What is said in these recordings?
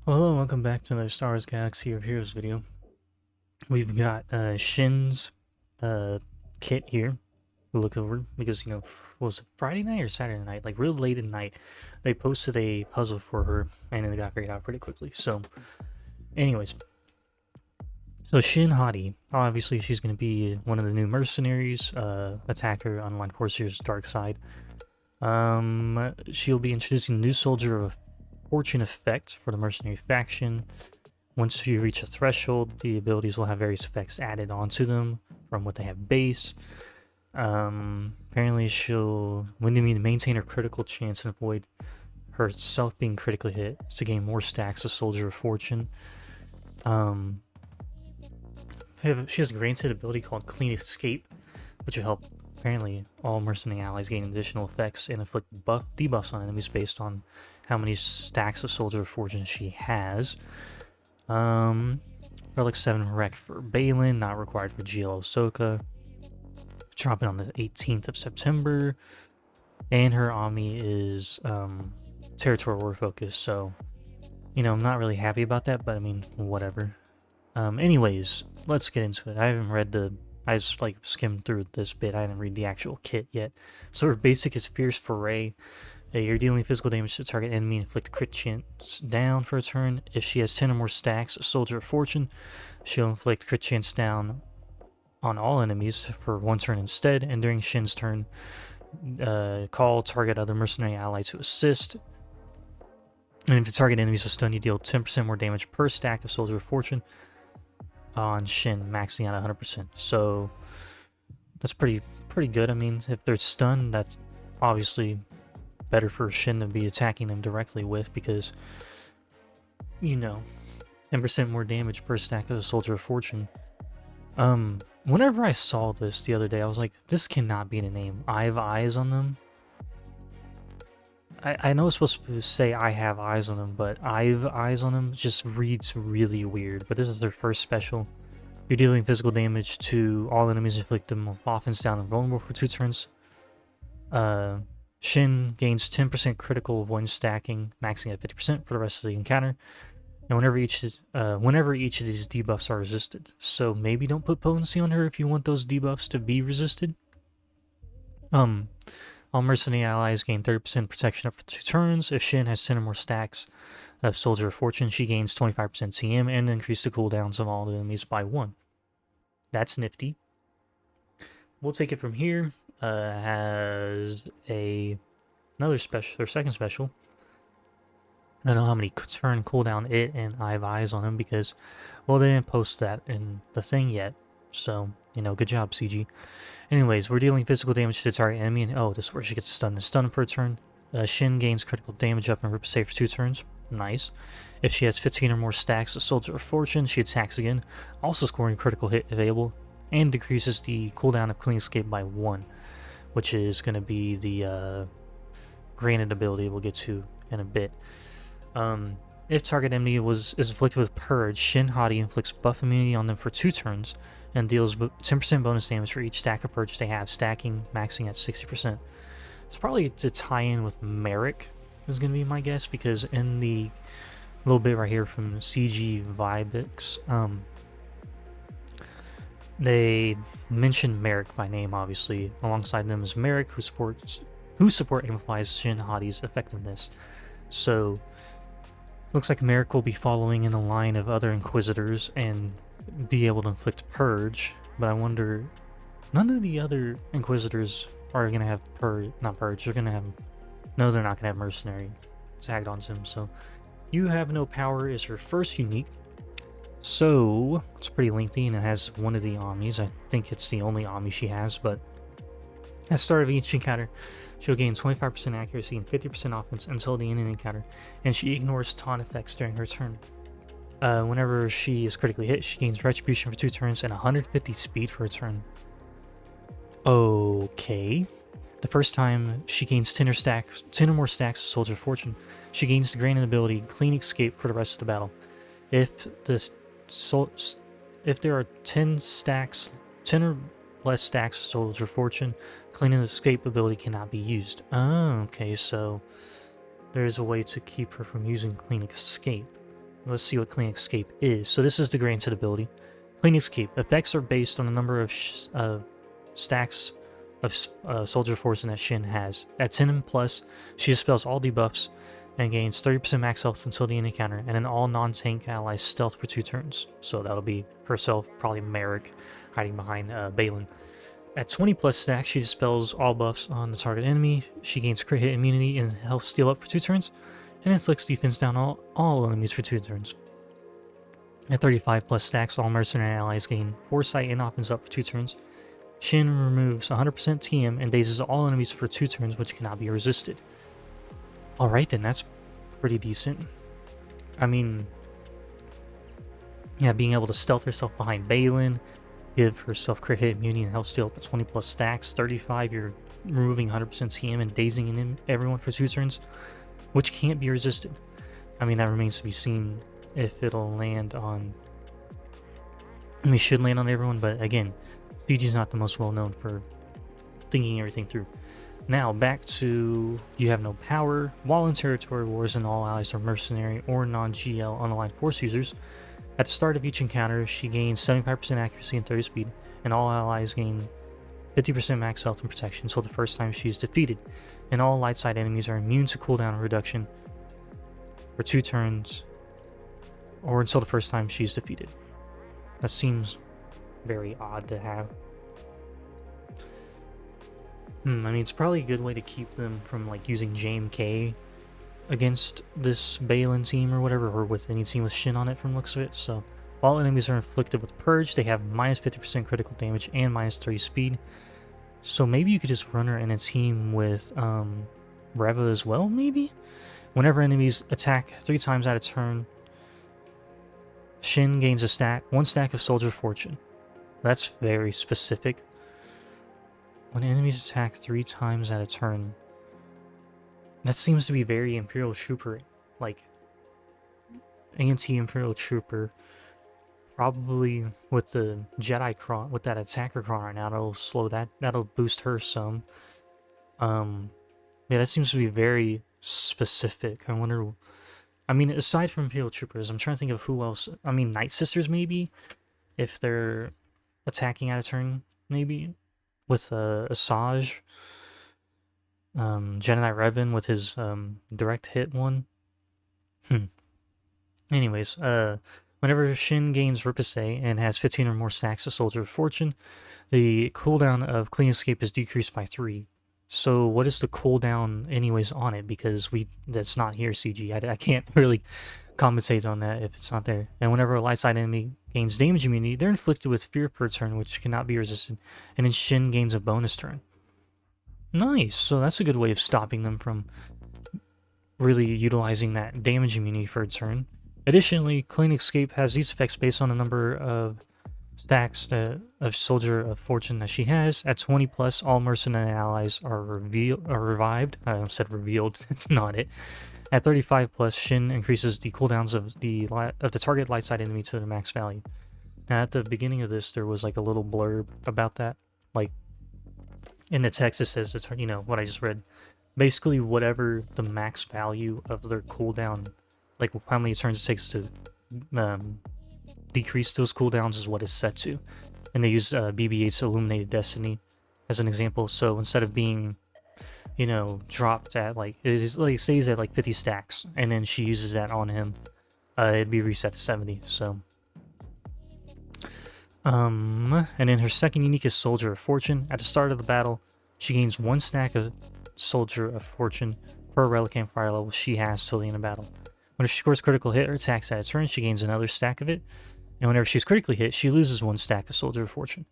Well, hello and welcome back to another Star Wars Galaxy of Heroes video. We've got Shin's kit here to look over because, was it Friday night or Saturday night? Like real late at night, they posted a puzzle for her and it got figured out pretty quickly. So, anyways, Shin Hati, obviously she's going to be one of the new mercenaries, attacker, online forces, dark side. She'll be introducing a new soldier of fortune effect for the mercenary faction. Once you reach a threshold, the abilities will have various effects added onto them from what they have base. Apparently she'll maintain her critical chance and avoid herself being critically hit to gain more stacks of soldier of fortune. She has a granted ability called Clean Escape, which will help apparently all mercenary allies gain additional effects and inflict debuffs on enemies based on how many stacks of soldier of fortune she has. Relic 7 Wreck for Baylan, not required for GL Ahsoka. Dropping on the 18th of September. And her Ami is territorial war focus, so I'm not really happy about that, but I mean, whatever. Anyways, let's get into it. I just skimmed through this bit. I didn't read the actual kit yet. So her basic is Fierce Foray. You're dealing physical damage to target enemy and inflict crit chance down for a turn. If she has 10 or more stacks, Soldier of Fortune, she'll inflict crit chance down on all enemies for one turn instead. And during Shin's turn, call target other mercenary ally to assist. And if the target enemy is a stun, you deal 10% more damage per stack of Soldier of Fortune on Shin, maxing out 100%. So that's pretty good. I mean, if they're stunned, that's obviously better for Shin to be attacking them directly with, because 10% more damage per stack of the Soldier of Fortune. Whenever I saw this the other day, I was like, this cannot be the name. I have eyes on them. I know it's supposed to say I have eyes on them, but I've eyes on them just reads really weird. But this is their first special. You're dealing physical damage to all enemies, inflict them offense down and vulnerable for 2 turns. Shin gains 10% critical avoidance stacking, maxing at 50% for the rest of the encounter. And whenever each of these debuffs are resisted. So maybe don't put potency on her if you want those debuffs to be resisted. All mercenary allies gain 30% protection up for 2 turns. If Shin has 10 or more stacks of Soldier of Fortune, she gains 25% TM and increase the cooldowns of all the enemies by 1. That's nifty. We'll take it from here. Has another special, or second special. I don't know how many turn cooldown it and I have eyes on them because, well, they didn't post that in the thing yet. So, good job, CG. Anyways, we're dealing physical damage to the target enemy, and oh, this is where she gets stunned and stunned for a turn. Shin gains critical damage up and rip save for 2 turns. Nice. If she has 15 or more stacks of Soldier of Fortune, she attacks again, also scoring critical hit available, and decreases the cooldown of Clean Escape by 1, which is going to be the granted ability we'll get to in a bit. If target enemy is inflicted with Purge, Shin Hati inflicts buff immunity on them for 2 turns, and deals 10% bonus damage for each stack of Purge they have, stacking, maxing at 60%. It's probably to tie in with Merrick, is going to be my guess, because in the little bit right here from CG Vibix, they mentioned Merrick by name, obviously. Alongside them is Merrick, who support amplifies Shin Hati's effectiveness. So, looks like Merrick will be following in the line of other Inquisitors and be able to inflict Purge, but I wonder, none of the other Inquisitors are going to have not Purge, they're going to have, no, they're not going to have Mercenary tagged onto him. So, You Have No Power is her first unique, so it's pretty lengthy and it has one of the Amis. I think it's the only Ami she has, but at the start of each encounter, she'll gain 25% accuracy and 50% offense until the end of the encounter, and she ignores taunt effects during her turn. Whenever she is critically hit, she gains Retribution for 2 turns and 150 speed for a turn. Okay. The first time she gains 10 or more stacks of Soldier of Fortune, she gains the granted ability Clean Escape for the rest of the battle. If there are 10 or less stacks of Soldier of Fortune, Clean Escape ability cannot be used. Oh, okay, so there is a way to keep her from using Clean Escape. let's see what Clean Escape is. So this is the granted ability. Clean Escape. Effects are based on the number of stacks of Soldier Fortune that Shin has. At 10 and plus, she dispels all debuffs and gains 30% max health until the end of the encounter, and then all non-tank allies stealth for 2 turns. So that'll be herself, probably Merrick, hiding behind Baylan. At 20 plus stacks, she dispels all buffs on the target enemy. She gains crit hit immunity and health steal up for 2 turns, and inflicts defense down all enemies for 2 turns. At 35 plus stacks, all mercenary allies gain foresight and offense up for 2 turns. Shin removes 100% TM and dazes all enemies for 2 turns, which cannot be resisted. Alright then, that's pretty decent. I mean, yeah, being able to stealth herself behind Baylan, give herself crit hit immunity and health steal up to 20 plus stacks. 35, you're removing 100% TM and dazing everyone for 2 turns, which can't be resisted. I mean, that remains to be seen if it'll land on... I mean, it should land on everyone, but again, CG's not the most well known for thinking everything through. Now, back to you have no power. While in territory wars and all allies are mercenary or non-GL unaligned force users, at the start of each encounter, she gains 75% accuracy and 30 speed, and all allies gain 50% max health and protection until the first time she is defeated, and all light side enemies are immune to cooldown reduction for 2 turns, or until the first time she's defeated. That seems very odd to have. I mean, it's probably a good way to keep them from like using JMK against this Baylan team or whatever, or with any team with Shin on it from looks of it. So all enemies are inflicted with Purge. They have minus 50% critical damage and minus 30 speed. So maybe you could just run her in a team with Reva as well, maybe? Whenever enemies attack 3 times at a turn, Shin gains a 1 stack of Soldier Fortune. That's very specific. When enemies attack 3 times at a turn, that seems to be very Imperial Trooper, like anti-Imperial Trooper. Probably with the Jedi Cron, with that attacker Cron right now, that'll boost her some. Yeah, that seems to be very specific. I wonder, I mean, aside from Imperial Troopers, I'm trying to think of who else. I mean, Night Sisters maybe, if they're attacking at a turn, maybe. With Asajj, Jedi Revan with his direct hit one. Anyways, whenever Shin gains Ricochet and has 15 or more stacks of Soldier of Fortune, the cooldown of Clean Escape is decreased by 3. So what is the cooldown anyways on it? Because that's not here, CG. I can't really compensate on that if it's not there. And whenever a light side enemy gains damage immunity, they're inflicted with fear per turn, which cannot be resisted. And then Shin gains a bonus turn. Nice. So that's a good way of stopping them from really utilizing that damage immunity for a turn. Additionally, Clean Escape has these effects based on the number of stacks of Soldier of Fortune that she has. At 20 plus, all mercenary allies are revived. I said revealed. It's not it. At 35 plus, Shin increases the cooldowns of the target light side enemy to their max value. Now, at the beginning of this, there was like a little blurb about that. Like in the text, it says, you know, what I just read. Basically, whatever the max value of their cooldown, like how many turns it takes to decrease those cooldowns is what it's set to. And they use BB-8's Illuminated Destiny as an example. So instead of being, you know, dropped at like, it is like, say he's at like 50 stacks, and then she uses that on him, it'd be reset to 70. So and then her second unique is Soldier of Fortune. At the start of the battle, she gains 1 stack of Soldier of Fortune per relic and fire level she has till the end of battle. When she scores critical hit or attacks at a turn, she gains another stack of it. And whenever she's critically hit, she loses 1 stack of Soldier of Fortune.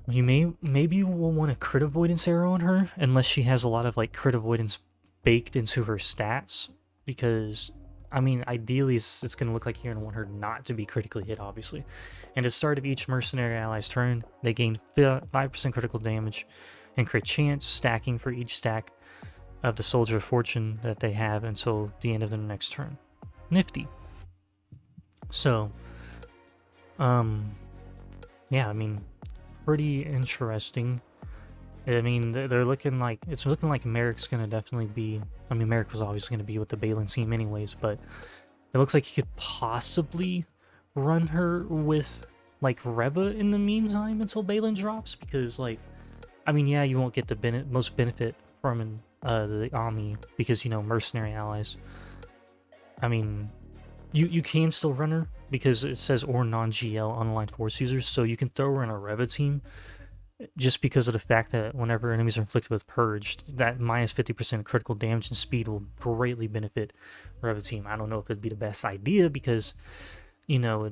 Maybe you will want a crit avoidance arrow on her, unless she has a lot of like crit avoidance baked into her stats. Because, I mean, ideally it's going to look like you're going to want her not to be critically hit, obviously. And at the start of each mercenary ally's turn, they gain 5% critical damage and crit chance, stacking for each stack of the Soldier of Fortune that they have until the end of their next turn. Nifty. So, yeah, I mean, pretty interesting. I mean, it's looking like Merrick's gonna definitely be, I mean, Merrick was obviously gonna be with the Baylan team anyways, but It looks like you could possibly run her with like Reva in the meantime until Baylan drops, because like, I mean, yeah, you won't get the most benefit from the Ami because, you know, mercenary allies. I mean, you can still run her because it says or non-GL unaligned force users, so you can throw her in a Reva team just because of the fact that whenever enemies are inflicted with Purged, that minus 50% critical damage and speed will greatly benefit Reva team. I don't know if it'd be the best idea because, you know,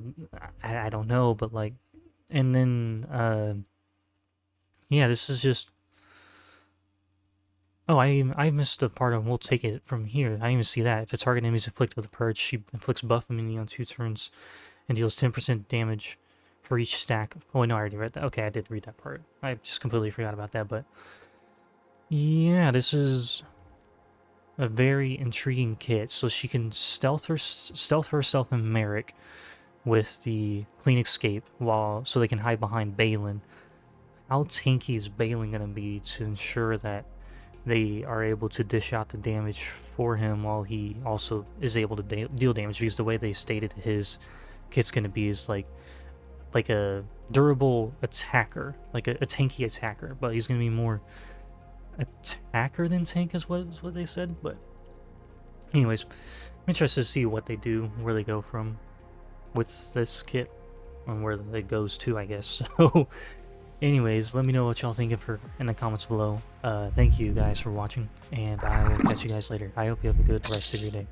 I don't know, but like, and then, yeah, this is just... Oh, I missed the part of we'll take it from here. I didn't even see that. If the target enemy is inflicted with a purge, she inflicts buff immunity on 2 turns and deals 10% damage for each stack. Oh, no, I already read that. Okay, I did read that part. I just completely forgot about that, but... Yeah, this is a very intriguing kit. So she can stealth herself and Merrick with the Clean Escape, so they can hide behind Baylan. How tanky is Baylan going to be to ensure that they are able to dish out the damage for him while he also is able to deal damage? Because the way they stated his kit's going to be is like a durable attacker, like a tanky attacker, but he's going to be more attacker than tank is what they said. But anyways, I'm interested to see what they do, where they go from with this kit, and where it goes to, I guess. So anyways, let me know what y'all think of her in the comments below. Thank you guys for watching, and I will catch you guys later. I hope you have a good rest of your day.